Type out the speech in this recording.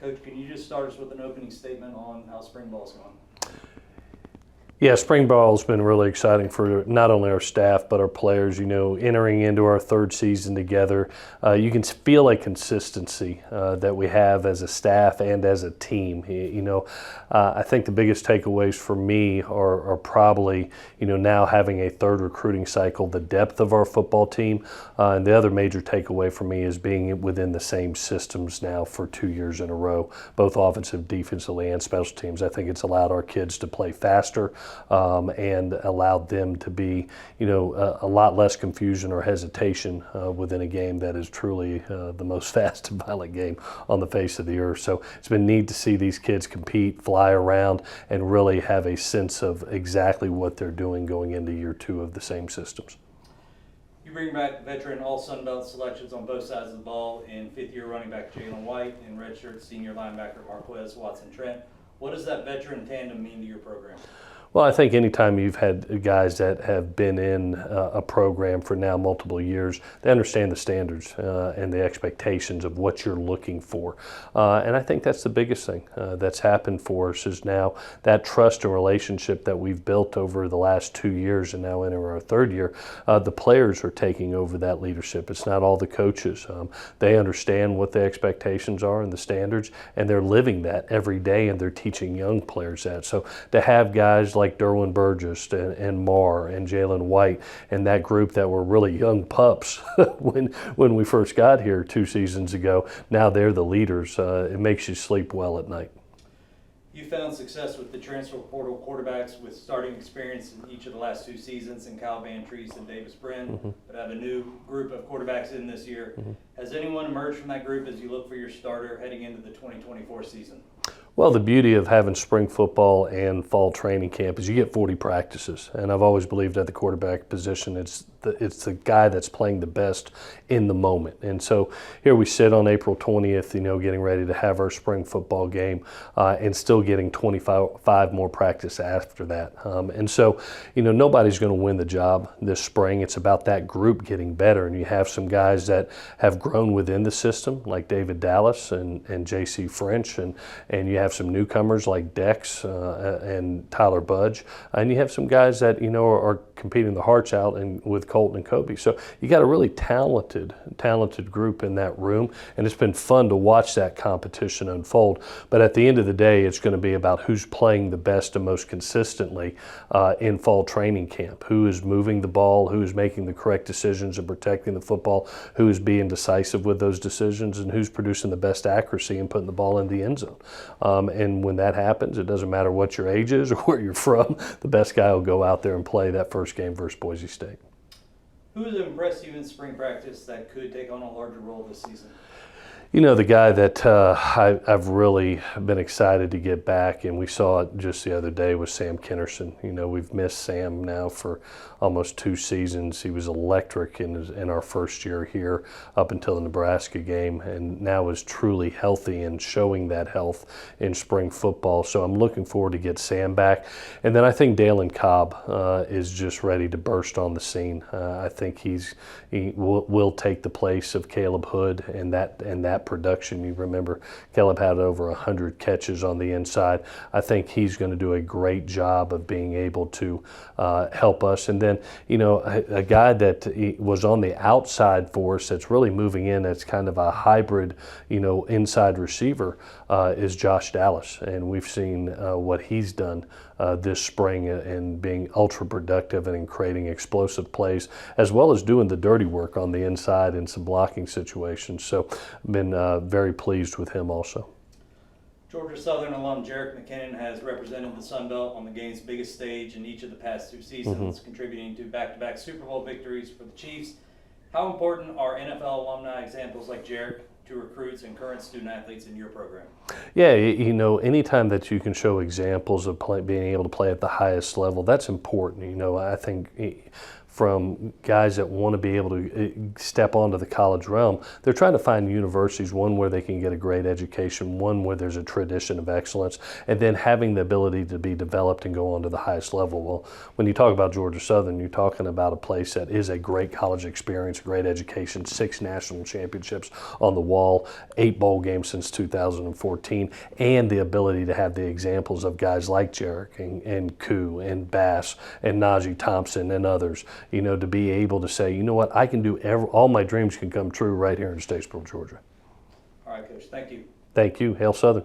Coach, can you just start us with an opening statement on how spring ball's going? Yeah, spring ball's been really exciting for not only our staff but our players. You know, entering into our third season together, you can feel a consistency that we have as a staff and as a team. You know, I think the biggest takeaways for me are probably, you know, now having a third recruiting cycle, the depth of our football team, and the other major takeaway for me is being within the same systems now for 2 years in a row, both offensive, defensively, and special teams. I think it's allowed our kids to play faster. And allowed them to be, you know, a lot less confusion or hesitation within a game that is truly the most fast and violent game on the face of the earth. So it's been neat to see these kids compete, fly around, and really have a sense of exactly what they're doing going into year 2 of the same systems. You bring back veteran All-Sun Belt selections on both sides of the ball in fifth-year running back Jalen White and redshirt senior linebacker Marquez Watson-Trent. What does that veteran tandem mean to your program? Well, I think anytime you've had guys that have been in a program for now multiple years, they understand the standards and the expectations of what you're looking for. And I think that's the biggest thing that's happened for us is now that trust and relationship that we've built over the last 2 years and now into our third year, the players are taking over that leadership. It's not all the coaches. They understand what the expectations are and the standards, and they're living that every day, and they're teaching young players that. So to have guys like Derwin Burgess and Marr and Jalen White and that group that were really young pups when we first got here 2 seasons ago, now they're the leaders. It makes you sleep well at night. You found success with the transfer portal quarterbacks with starting experience in each of the last 2 seasons in Kyle Vantrease and Davis Brin, but have a new group of quarterbacks in this year. Has anyone emerged from that group as you look for your starter heading into the 2024 season? Well, the beauty of having spring football and fall training camp is you get 40 practices, and I've always believed at the quarterback position it's the guy that's playing the best in the moment. And so here we sit on April 20th, you know, getting ready to have our spring football game and still getting 25 more practice after that. And so, you know, nobody's going to win the job this spring. It's about that group getting better, and you have some guys that have grown within the system like David Dallas and J.C. French, and you have some newcomers like Dex and Tyler Budge, and you have some guys that, you know, are competing the hearts out and with Colton and Kobe. So you got a really talented group in that room, and it's been fun to watch that competition unfold. But at the end of the day, it's going to be about who's playing the best and most consistently in fall training camp, who is moving the ball, who is making the correct decisions and protecting the football, who is being decisive with those decisions, and who's producing the best accuracy and putting the ball in the end zone. And when that happens, it doesn't matter what your age is or where you're from, the best guy will go out there and play that first game versus Boise State. Who has impressed you in spring practice that could take on a larger role this season? You know, the guy that I've really been excited to get back, and we saw it just the other day, was Sam Kinnerson. You know, we've missed Sam now for almost 2 seasons. He was electric in our first year here up until the Nebraska game, and now is truly healthy and showing that health in spring football. So I'm looking forward to get Sam back. And then I think Dalen Cobb is just ready to burst on the scene. I think he will take the place of Caleb Hood and that production. You remember Caleb had over 100 catches on the inside. I think he's going to do a great job of being able to help us. And then, you know, a guy that was on the outside for us that's really moving in, that's kind of a hybrid, you know, inside receiver is Josh Dallas. And we've seen what he's done this spring and being ultra productive and in creating explosive plays, as well as doing the dirty work on the inside in some blocking situations. So I've been very pleased with him also. Georgia Southern alum Jarek McKinnon has represented the Sun Belt on the game's biggest stage in each of the past 2 seasons, contributing to back-to-back Super Bowl victories for the Chiefs. How important are NFL alumni examples like Jarek to recruits and current student athletes in your program? Yeah, you know, anytime that you can show examples of being able to play at the highest level, that's important. You know, I think from guys that want to be able to step onto the college realm. They're trying to find universities, one where they can get a great education, one where there's a tradition of excellence, and then having the ability to be developed and go on to the highest level. Well, when you talk about Georgia Southern, you're talking about a place that is a great college experience, great education, 6 national championships on the wall, 8 bowl games since 2014, and the ability to have the examples of guys like Jarek and Koo and Bass and Najee Thompson and others, you know, to be able to say, you know what, I can do all my dreams can come true right here in Statesboro, Georgia. All right, Coach. Thank you. Thank you. Hail Southern.